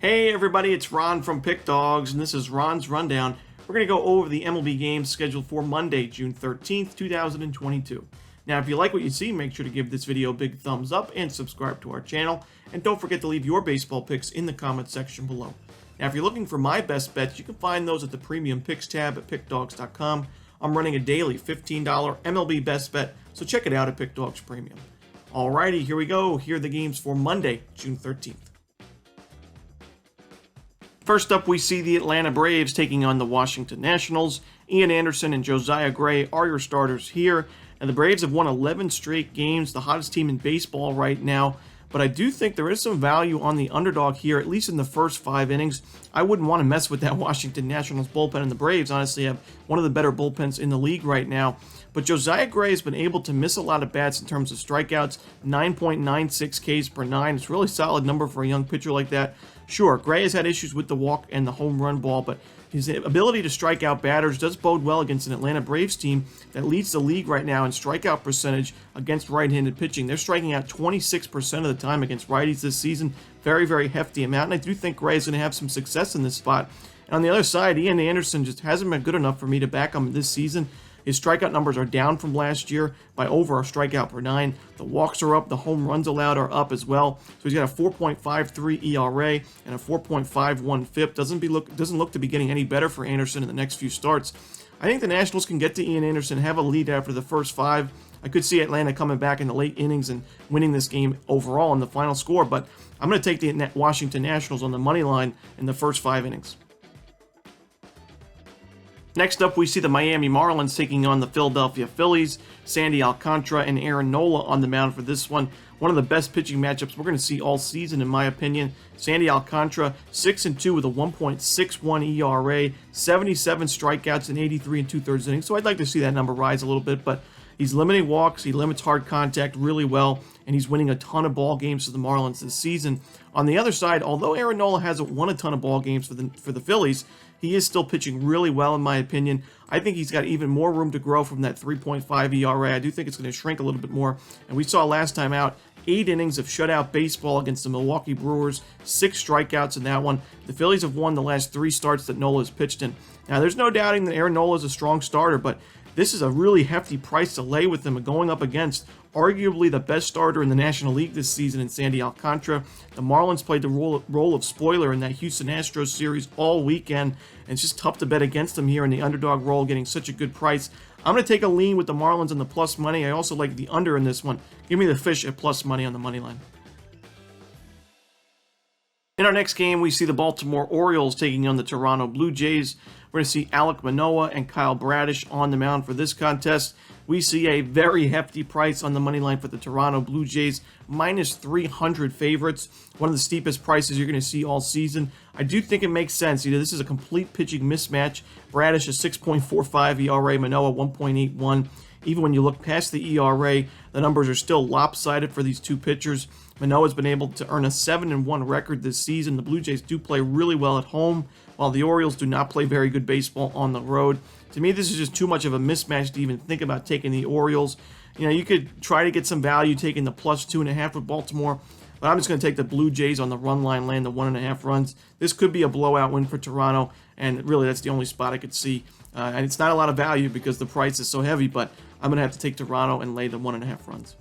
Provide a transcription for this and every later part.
Hey everybody, it's Ron from Pick Dawgz, and this is Ron's Rundown. We're going to go over the MLB games scheduled for Monday, June 13th, 2022. Now, if you like what you see, make sure to give this video a big thumbs up and subscribe to our channel. And don't forget to leave your baseball picks in the comment section below. Now, if you're looking for my best bets, you can find those at the Premium Picks tab at pickdawgz.com. I'm running a daily $15 MLB best bet, so check it out at Pick Dawgz Premium. Alrighty, here we go. Here are the games for Monday, June 13th. First up, we see the Atlanta Braves taking on the Washington Nationals. Ian Anderson and Josiah Gray are your starters here. And the Braves have won 11 straight games, the hottest team in baseball right now. But I do think there is some value on the underdog here, at least in the first 5 innings. I wouldn't want to mess with that Washington Nationals bullpen, and the Braves honestly have one of the better bullpens in the league right now. But Josiah Gray has been able to miss a lot of bats in terms of strikeouts, 9.96 Ks per 9. It's a really solid number for a young pitcher like that. Sure, Gray has had issues with the walk and the home run ball, but his ability to strike out batters does bode well against an Atlanta Braves team that leads the league right now in strikeout percentage against right-handed pitching. They're striking out 26% of the time against righties this season. Very, very hefty amount, and I do think Gray is going to have some success in this spot. And on the other side, Ian Anderson just hasn't been good enough for me to back him this season. His strikeout numbers are down from last year by over a strikeout per 9. The walks are up. The home runs allowed are up as well. So he's got a 4.53 ERA and a 4.51 FIP. Doesn't look to be getting any better for Anderson in the next few starts. I think the Nationals can get to Ian Anderson, have a lead after the first 5. I could see Atlanta coming back in the late innings and winning this game overall in the final score, but I'm going to take the Washington Nationals on the money line in the first 5 innings. Next up, we see the Miami Marlins taking on the Philadelphia Phillies. Sandy Alcantara and Aaron Nola on the mound for this one. One of the best pitching matchups we're going to see all season, in my opinion. Sandy Alcantara, 6-2 with a 1.61 ERA, 77 strikeouts in 83 2/3 innings. So I'd like to see that number rise a little bit, but he's limiting walks, he limits hard contact really well, and he's winning a ton of ball games for the Marlins this season. On the other side, although Aaron Nola hasn't won a ton of ball games for the Phillies, he is still pitching really well, in my opinion. I think he's got even more room to grow from that 3.5 ERA. I do think it's going to shrink a little bit more. And we saw last time out 8 innings of shutout baseball against the Milwaukee Brewers, 6 strikeouts in that one. The Phillies have won the last 3 starts that Nola has pitched in. Now, there's no doubting that Aaron Nola is a strong starter, but this is a really hefty price to lay with him going up against arguably the best starter in the National League this season in Sandy Alcantara. The Marlins played the role of spoiler in that Houston Astros series all weekend, and it's just tough to bet against them here in the underdog role, getting such a good price. I'm going to take a lean with the Marlins on the plus money. I also like the under in this one. Give me the fish at plus money on the money line. In our next game, we see the Baltimore Orioles taking on the Toronto Blue Jays. We're going to see Alek Manoah and Kyle Bradish on the mound for this contest. We see a very hefty price on the money line for the Toronto Blue Jays, minus 300 favorites. One of the steepest prices you're going to see all season. I do think it makes sense. This is a complete pitching mismatch. Bradish is 6.45 ERA, Manoah 1.81. Even when you look past the ERA, the numbers are still lopsided for these two pitchers. Manoah's been able to earn a 7-1 record this season. The Blue Jays do play really well at home, while the Orioles do not play very good baseball on the road. To me, this is just too much of a mismatch to even think about taking the Orioles. You could try to get some value taking the plus 2.5 with Baltimore, but I'm just going to take the Blue Jays on the run line, land the 1.5 runs. This could be a blowout win for Toronto, and really that's the only spot I could see. And it's not a lot of value because the price is so heavy, but I'm going to have to take Toronto and lay the 1.5 runs.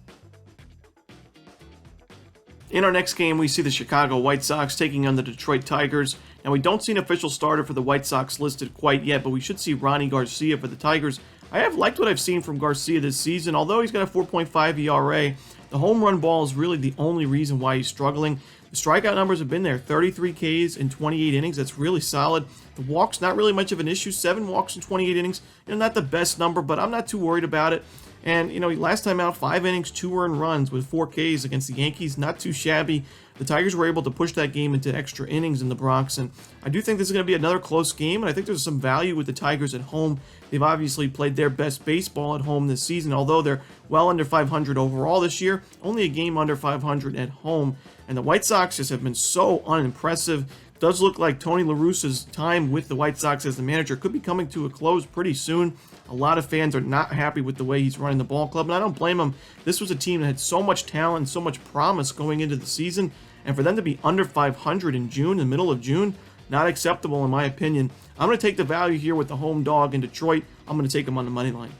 In our next game, we see the Chicago White Sox taking on the Detroit Tigers. Now, we don't see an official starter for the White Sox listed quite yet, but we should see Ronnie Garcia for the Tigers. I have liked what I've seen from Garcia this season. Although he's got a 4.5 ERA, the home run ball is really the only reason why he's struggling. The strikeout numbers have been there, 33 Ks in 28 innings. That's really solid. The walks, not really much of an issue. 7 walks in 28 innings. Not the best number, but I'm not too worried about it. And, last time out, 5 innings, 2 earned runs with 4 Ks against the Yankees. Not too shabby. The Tigers were able to push that game into extra innings in the Bronx. And I do think this is going to be another close game. And I think there's some value with the Tigers at home. They've obviously played their best baseball at home this season. Although they're well under 500 overall this year, only a game under 500 at home. And the White Sox just have been so unimpressive. It does look like Tony La Russa's time with the White Sox as the manager could be coming to a close pretty soon. A lot of fans are not happy with the way he's running the ball club, and I don't blame him. This was a team that had so much talent and so much promise going into the season, And for them to be under 500 in June, in the middle of June, not acceptable in my opinion. I'm going to take the value here with the home dog in Detroit. I'm going to take them on the money line.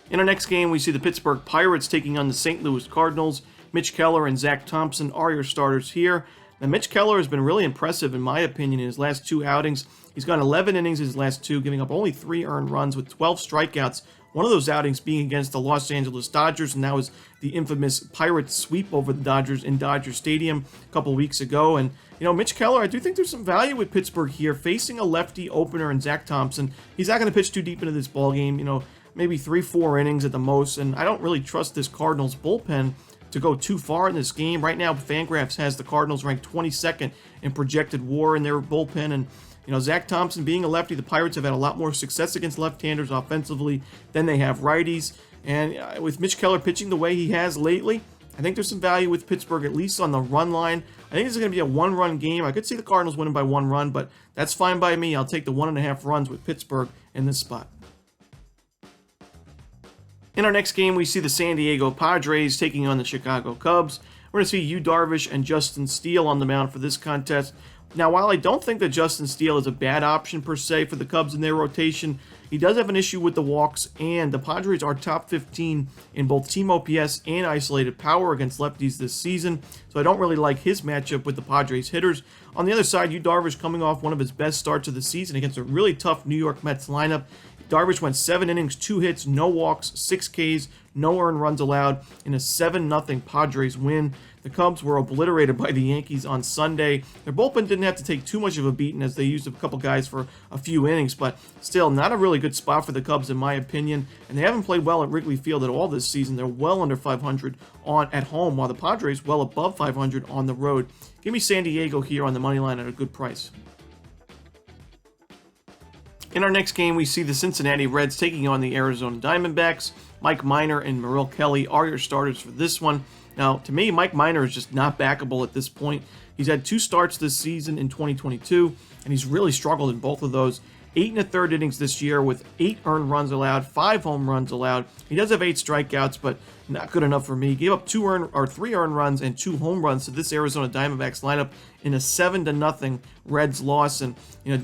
In our next game, we see the Pittsburgh Pirates taking on the St. Louis Cardinals. Mitch Keller and Zach Thompson are your starters here. Now, Mitch Keller has been really impressive, in my opinion, in his last 2 outings. He's gone 11 innings in his last 2, giving up only 3 earned runs with 12 strikeouts. One of those outings being against the Los Angeles Dodgers, and that was the infamous Pirates sweep over the Dodgers in Dodger Stadium a couple weeks ago. And, Mitch Keller, I do think there's some value with Pittsburgh here, facing a lefty opener in Zach Thompson. He's not going to pitch too deep into this ballgame, maybe 3-4 innings at the most, and I don't really trust this Cardinals bullpen to go too far in this game. Right now, Fangraphs has the Cardinals ranked 22nd in projected WAR in their bullpen, and Zach Thompson being a lefty, the Pirates have had a lot more success against left-handers offensively than they have righties, and with Mitch Keller pitching the way he has lately, I think there's some value with Pittsburgh, at least on the run line. I think this is going to be a 1-run game. I could see the Cardinals winning by 1 run, but that's fine by me. I'll take the 1.5 runs with Pittsburgh in this spot. In our next game, we see the San Diego Padres taking on the Chicago Cubs. We're going to see Yu Darvish and Justin Steele on the mound for this contest. Now, while I don't think that Justin Steele is a bad option per se for the Cubs in their rotation, he does have an issue with the walks, and the Padres are top 15 in both team OPS and isolated power against lefties this season, so I don't really like his matchup with the Padres hitters. On the other side, Yu Darvish coming off one of his best starts of the season against a really tough New York Mets lineup. Darvish went 7 innings, 2 hits, no walks, 6 Ks, no earned runs allowed in a 7-0 Padres win. The Cubs were obliterated by the Yankees on Sunday. Their bullpen didn't have to take too much of a beating as they used a couple guys for a few innings, but still not a really good spot for the Cubs in my opinion, and they haven't played well at Wrigley Field at all this season. They're well under 500 at home, while the Padres well above 500 on the road. Give me San Diego here on the money line at a good price. In our next game, we see the Cincinnati Reds taking on the Arizona Diamondbacks. Mike Minor and Merrill Kelly are your starters for this one. Now, to me, Mike Minor is just not backable at this point. He's had 2 starts this season in 2022, and he's really struggled in both of those. 8 1/3 innings this year with 8 earned runs allowed, 5 home runs allowed. He does have 8 strikeouts, but not good enough for me. He gave up 3 earned runs and 2 home runs to this Arizona Diamondbacks lineup in a 7-0 Reds loss. And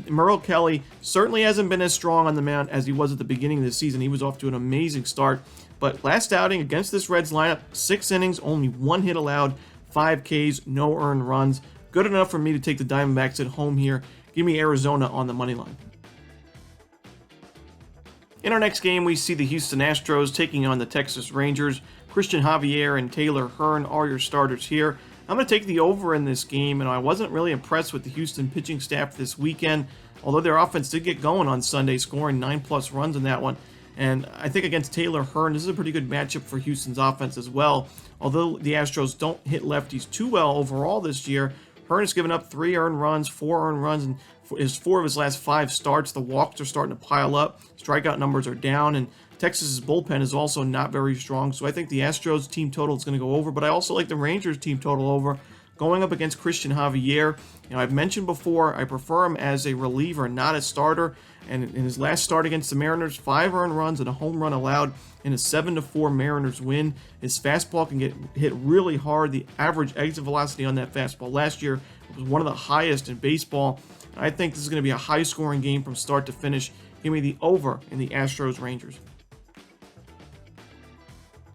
Merrill Kelly certainly hasn't been as strong on the mound as he was at the beginning of the season. He was off to an amazing start, but last outing against this Reds lineup, 6 innings, only 1 hit allowed, 5 Ks, no earned runs. Good enough for me to take the Diamondbacks at home here. Give me Arizona on the money line. In our next game, we see the Houston Astros taking on the Texas Rangers. Christian Javier and Taylor Hearn are your starters here. I'm going to take the over in this game, and I wasn't really impressed with the Houston pitching staff this weekend, although their offense did get going on Sunday, scoring 9+ runs in that one. And I think against Taylor Hearn, this is a pretty good matchup for Houston's offense as well. Although the Astros don't hit lefties too well overall this year, Hearn has given up 3 earned runs, 4 earned runs, and his 4 of his last 5 starts. The walks are starting to pile up. Strikeout numbers are down, and Texas's bullpen is also not very strong. So I think the Astros team total is going to go over, but I also like the Rangers team total over. Going up against Christian Javier, I've mentioned before, I prefer him as a reliever, not a starter. And in his last start against the Mariners, 5 earned runs and a home run allowed in a 7-4 Mariners win. His fastball can get hit really hard. The average exit velocity on that fastball last year was one of the highest in baseball. I think this is going to be a high-scoring game from start to finish. Give me the over in the Astros-Rangers.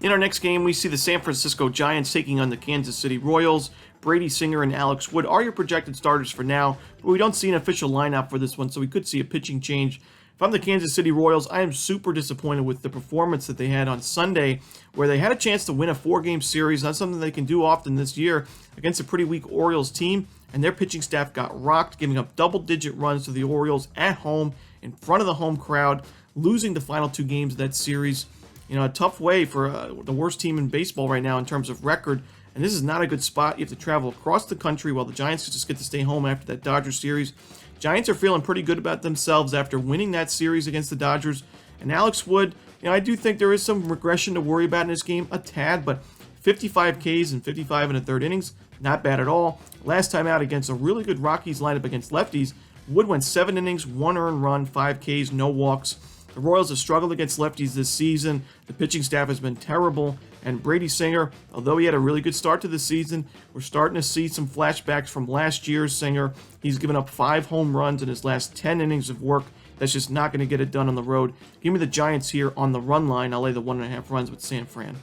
In our next game, we see the San Francisco Giants taking on the Kansas City Royals. Brady Singer and Alex Wood are your projected starters for now, but we don't see an official lineup for this one, so we could see a pitching change. If I'm the Kansas City Royals, I am super disappointed with the performance that they had on Sunday, where they had a chance to win a 4-game series. That's something they can do often this year against a pretty weak Orioles team, and their pitching staff got rocked, giving up double-digit runs to the Orioles at home in front of the home crowd, losing the final 2 games of that series. A tough way for the worst team in baseball right now in terms of record. And this is not a good spot. You have to travel across the country while the Giants just get to stay home after that Dodgers series. Giants are feeling pretty good about themselves after winning that series against the Dodgers. And Alex Wood, I do think there is some regression to worry about in this game, a tad, but 55 Ks and 55 1/3 innings, not bad at all. Last time out against a really good Rockies lineup against lefties, Wood went 7 innings, 1 earned run, 5 Ks, no walks. The Royals have struggled against lefties this season. The pitching staff has been terrible. And Brady Singer, although he had a really good start to the season, we're starting to see some flashbacks from last year's Singer. He's given up 5 home runs in his last 10 innings of work. That's just not going to get it done on the road. Give me the Giants here on the run line. I'll lay the 1.5 runs with San Fran.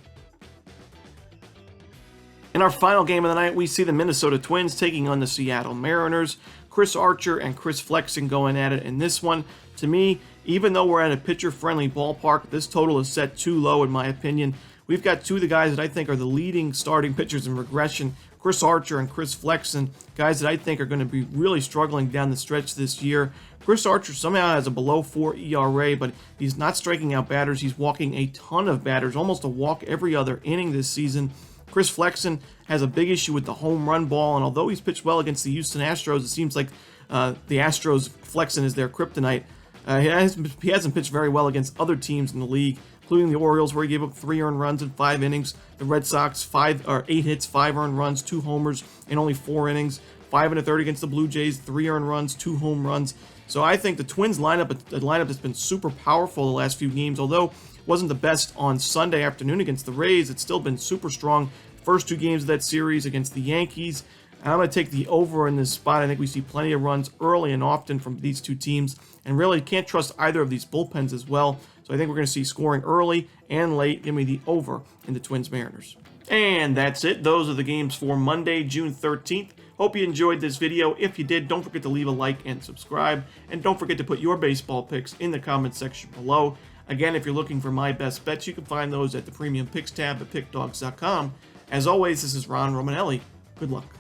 In our final game of the night, we see the Minnesota Twins taking on the Seattle Mariners. Chris Archer and Chris Flexen going at it in this one. To me, even though we're at a pitcher-friendly ballpark, this total is set too low in my opinion. We've got 2 of the guys that I think are the leading starting pitchers in regression, Chris Archer and Chris Flexen, guys that I think are going to be really struggling down the stretch this year. Chris Archer somehow has a below 4 ERA, but he's not striking out batters. He's walking a ton of batters, almost a walk every other inning this season. Chris Flexen has a big issue with the home run ball, and although he's pitched well against the Houston Astros, it seems like the Astros, Flexen is their kryptonite. He hasn't pitched very well against other teams in the league, including the Orioles, where he gave up 3 earned runs in 5 innings. The Red Sox, 8 hits, 5 earned runs, 2 homers in only 4 innings. 5 1/3 against the Blue Jays, 3 earned runs, 2 home runs. So I think the Twins lineup, a lineup that's been super powerful the last few games, although it wasn't the best on Sunday afternoon against the Rays, it's still been super strong. First 2 games of that series against the Yankees. And I'm going to take the over in this spot. I think we see plenty of runs early and often from these 2 teams. And really can't trust either of these bullpens as well. So I think we're going to see scoring early and late. Give me the over in the Twins Mariners. And that's it. Those are the games for Monday, June 13th. Hope you enjoyed this video. If you did, don't forget to leave a like and subscribe. And don't forget to put your baseball picks in the comments section below. Again, if you're looking for my best bets, you can find those at the Premium Picks tab at Pickdawgz.com. As always, this is Ron Romanelli. Good luck.